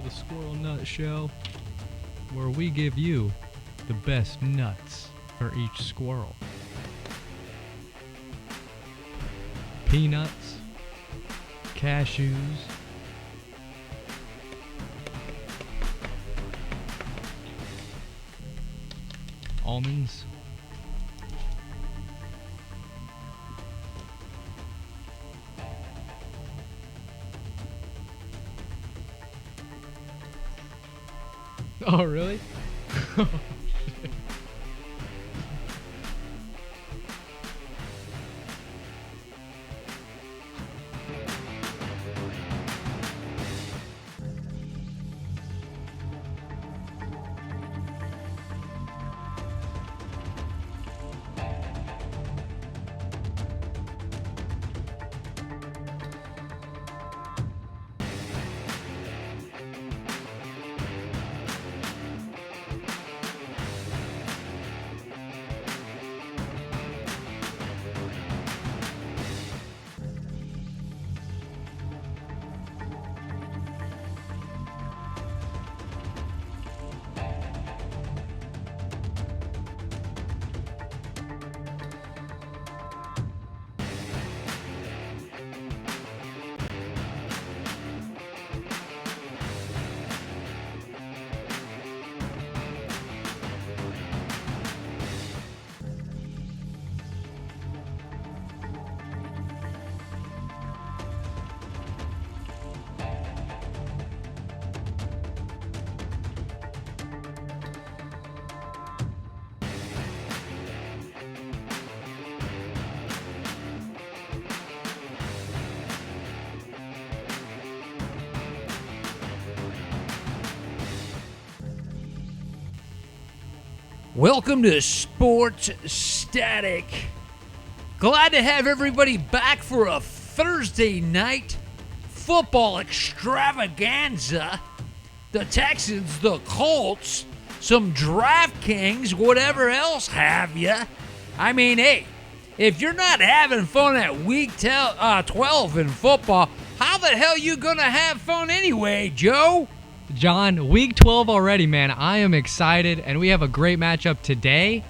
the Squirrel Nut Show, where we give you the best nuts for each squirrel. Peanuts, cashews, almonds, oh, really? Welcome to Sports Static. Glad to have everybody back for a Thursday night football extravaganza. The Texans, the Colts, some DraftKings, whatever else have you. I mean, hey, if you're not having fun at week 12 in football, how the hell you gonna have fun anyway, Joe? John, week 12 already, man. I am excited, and we have a great matchup today.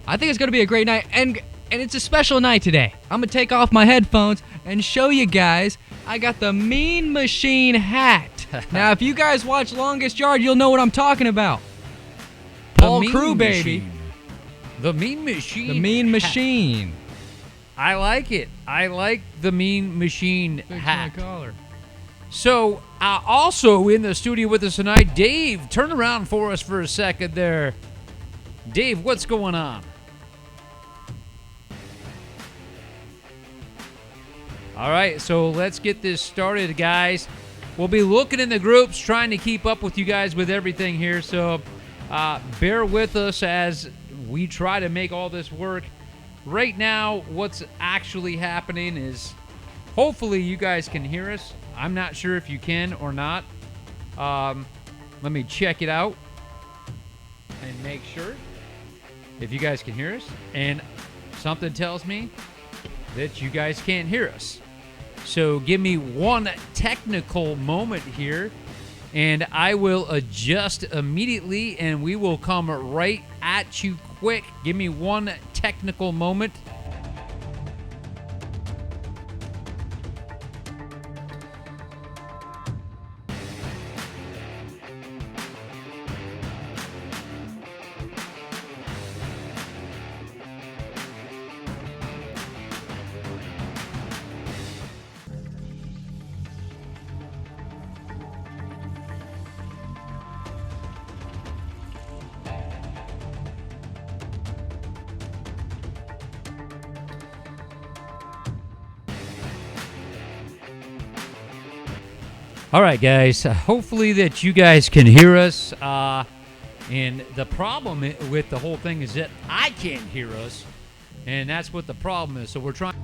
I think it's going to be a great night, and it's a special night today. I'm going to take off my headphones and show you guys I got the Mean Machine hat. Now, if you guys watch Longest Yard, you'll know what I'm talking about. Paul Crew, baby. The Mean Machine. The Mean Machine. I like it. I like the Mean Machine hat. Collar. So, also in the studio with us tonight, Dave. Turn around for us for a second there. Dave, what's going on? All right, so let's get this started, guys. We'll be looking in the groups, trying to keep up with you guys with everything here. So, bear with us as we try to make all this work. Right now, what's actually happening is hopefully you guys can hear us. I'm not sure if you can or not. Let me check it out and make sure if you guys can hear us. And something tells me that you guys can't hear us. So give me one technical moment here, and I will adjust immediately, and we will come right at you quick. Give me one technical moment. All right, guys. Hopefully that you guys can hear us. And the problem with the whole thing is that I can't hear us. And that's what the problem is. So we're trying.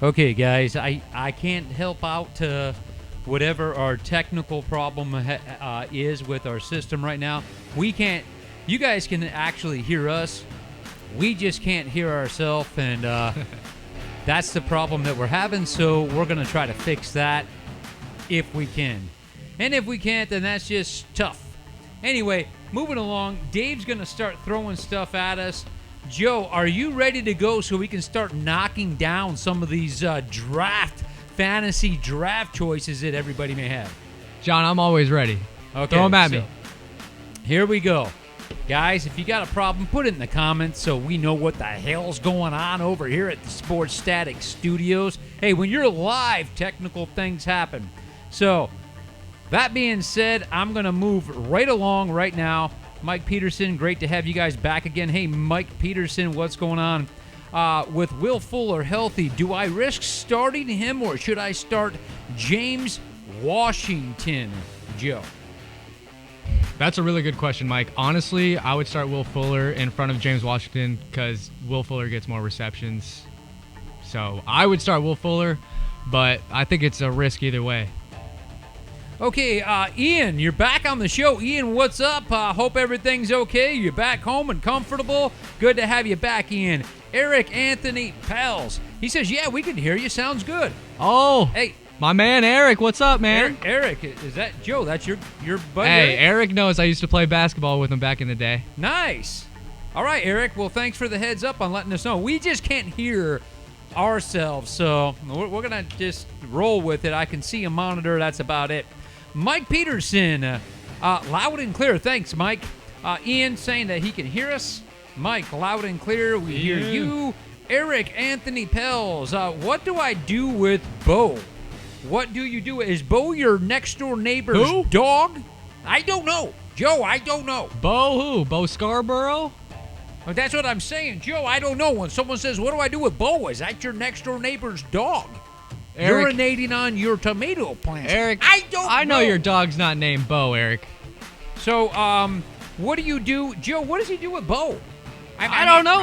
Okay, guys, I can't help out to whatever our technical problem is with our system right now. We can't. You guys can actually hear us. We just can't hear ourselves, and that's the problem that we're having. So we're gonna try to fix that if we can, and if we can't, then that's just tough. Anyway, moving along. Dave's gonna start throwing stuff at us. Joe, are you ready to go so we can start knocking down some of these fantasy draft choices that everybody may have? John, I'm always ready. Okay, Throw them at me. Here we go. Guys, if you got a problem, put it in the comments so we know what the hell's going on over here at the Sports Static Studios. Hey, when you're live, technical things happen. So, that being said, I'm going to move right along right now. Mike Peterson, great to have you guys back again. Hey, Mike Peterson, what's going on? With Will Fuller healthy, do I risk starting him or should I start James Washington, Joe? That's a really good question, Mike. Honestly, I would start Will Fuller in front of James Washington because Will Fuller gets more receptions. So I would start Will Fuller, but I think it's a risk either way. Okay, Ian, you're back on the show. Ian, what's up? Hope everything's okay. You're back home and comfortable. Good to have you back, Ian. Eric Anthony Pels. He says, yeah, we can hear you. Sounds good. Oh, hey, my man Eric, what's up, man? Eric, is that Joe? That's your buddy? Hey, Eric knows I used to play basketball with him back in the day. Nice. All right, Eric. Well, thanks for the heads up on letting us know. We just can't hear ourselves, so we're going to just roll with it. I can see a monitor. That's about it. Mike Peterson, loud and clear. Thanks, Mike. Ian saying that he can hear us. Mike, loud and clear. We hear you. Eric Anthony Pels, what do I do with Bo? What do you do? Is Bo your next door neighbor's dog? I don't know. Joe, I don't know. Bo who? Bo Scarborough? Well, that's what I'm saying. Joe, I don't know. When someone says, what do I do with Bo? Is that your next door neighbor's dog? Eric, urinating on your tomato plants. Eric, I know your dog's not named Bo, Eric. So, what do you do? Joe, what does he do with Bo? I don't know.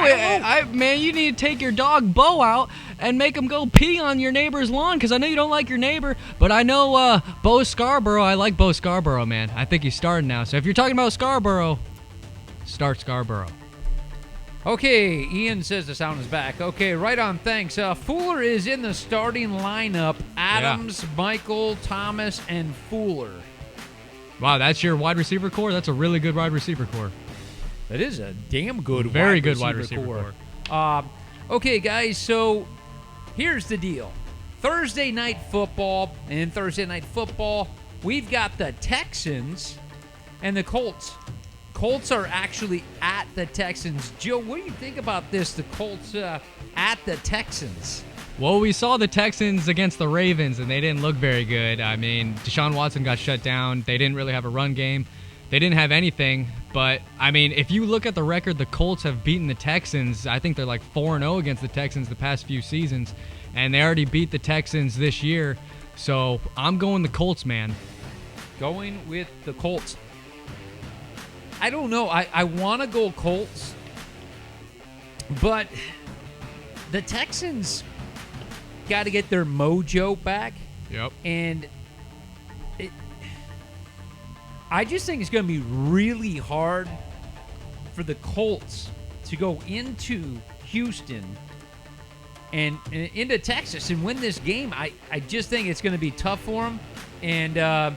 Man, you need to take your dog Bo out and make him go pee on your neighbor's lawn because I know you don't like your neighbor, but I know Bo Scarborough. I like Bo Scarborough, man. I think he's starting now. So if you're talking about Scarborough, start Scarborough. Okay, Ian says the sound is back. Okay, right on, thanks. Fuller is in the starting lineup. Adams, Michael, Thomas, and Fuller. Wow, that's your wide receiver core? That's a really good wide receiver core. That is a damn good Very good wide receiver core. Okay, guys, so here's the deal. Thursday night football, and Thursday night football, we've got the Texans and the Colts. Colts are actually at the Texans. Joe, what do you think about this, the Colts at the Texans? Well, we saw the Texans against the Ravens, and they didn't look very good. I mean, Deshaun Watson got shut down. They didn't really have a run game. They didn't have anything. But, I mean, if you look at the record, the Colts have beaten the Texans. I think they're like 4-0 against the Texans the past few seasons. And they already beat the Texans this year. So, I'm going the Colts, man. Going with the Colts. I don't know. I want to go Colts, but the Texans got to get their mojo back. Yep. And I just think it's going to be really hard for the Colts to go into Houston and into Texas and win this game. I just think it's going to be tough for them. And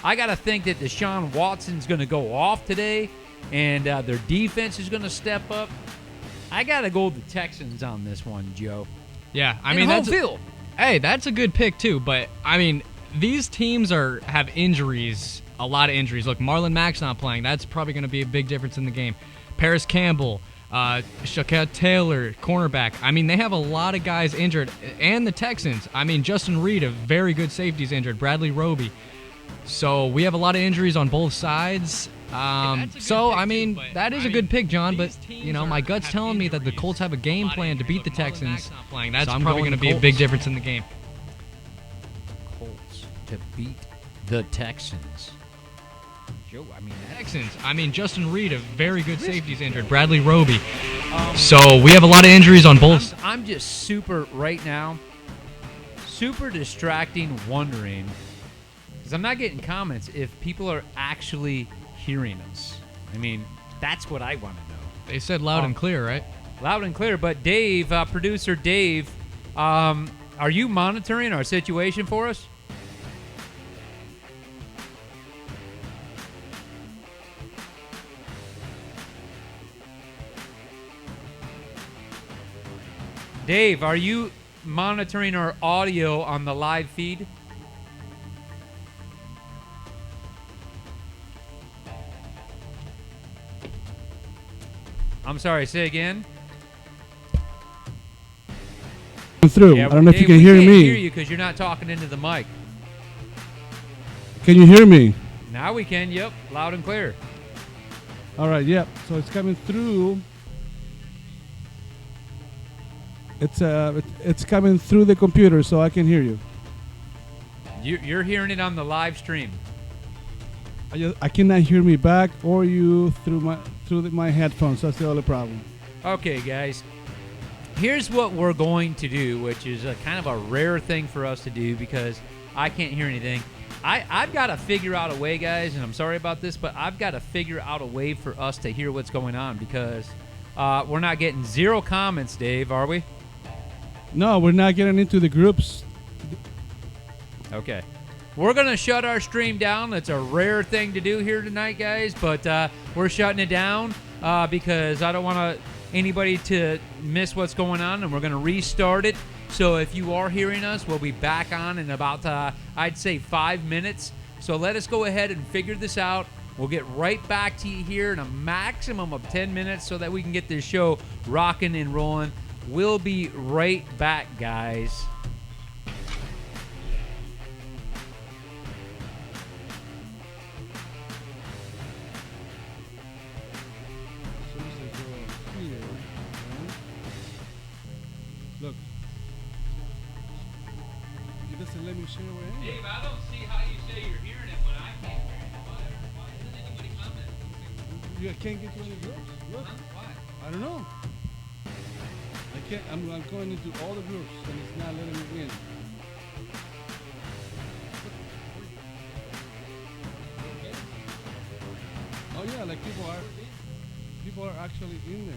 I got to think that Deshaun Watson's going to go off today, and their defense is going to step up. I got to go with the Texans on this one, Joe. Yeah, I and mean, home field. Hey, that's a good pick, too. But, I mean, these teams have injuries, a lot of injuries. Look, Marlon Mack's not playing. That's probably going to be a big difference in the game. Paris Campbell, Shaquille Taylor, cornerback. I mean, they have a lot of guys injured. And the Texans. I mean, Justin Reed, a very good safety, is injured. Bradley Roby. So we have a lot of injuries on both sides. So, I mean, that is a good pick, John. But, you know, my gut's telling me that the Colts have a game plan to beat the Texans. That's probably going to be a big difference in the game. Colts to beat the Texans. Joe, I mean, Texans. I mean, Justin Reed, a very good safety, is injured. Bradley Roby. So we have a lot of injuries on both. I'm just super right now. super distracting wondering, because I'm not getting comments, if people are actually hearing us. I mean, that's what I want to know. They said loud and clear, right? Loud and clear. But Dave, producer Dave, are you monitoring our situation for us? Dave, are you monitoring our audio on the live feed? I'm sorry, say again. Through. Yeah, I don't know if you Dave, can hear we can't me. hear you because you're not talking into the mic. Can you hear me? Now we can, yep, loud and clear. All right, yep. So it's coming through. It's coming through the computer, so I can hear you. You're hearing it on the live stream. I cannot hear me back or you through my headphones. That's the only problem. Okay, guys. Here's what we're going to do, which is a kind of a rare thing for us to do because I can't hear anything. I've got to figure out a way, guys, and I'm sorry about this, but I've got to figure out a way for us to hear what's going on because we're not getting 0 comments, Dave, are we? No, we're not getting into the groups. Okay. We're going to shut our stream down. That's a rare thing to do here tonight, guys, but we're shutting it down because I don't want anybody to miss what's going on, and we're going to restart it. So if you are hearing us, we'll be back on in about, I'd say, 5 minutes. So let us go ahead and figure this out. We'll get right back to you here in a maximum of 10 minutes so that we can get this show rocking and rolling. We'll be right back, guys. Look. It doesn't let me share where I am. Dave, I don't see how you say you're hearing it when I can't hear it. Why isn't anybody commenting? You can't get to any groups. Look. Why? I don't know. I can't. I'm going into all the groups and it's not letting me in. Oh yeah, like people are actually in there.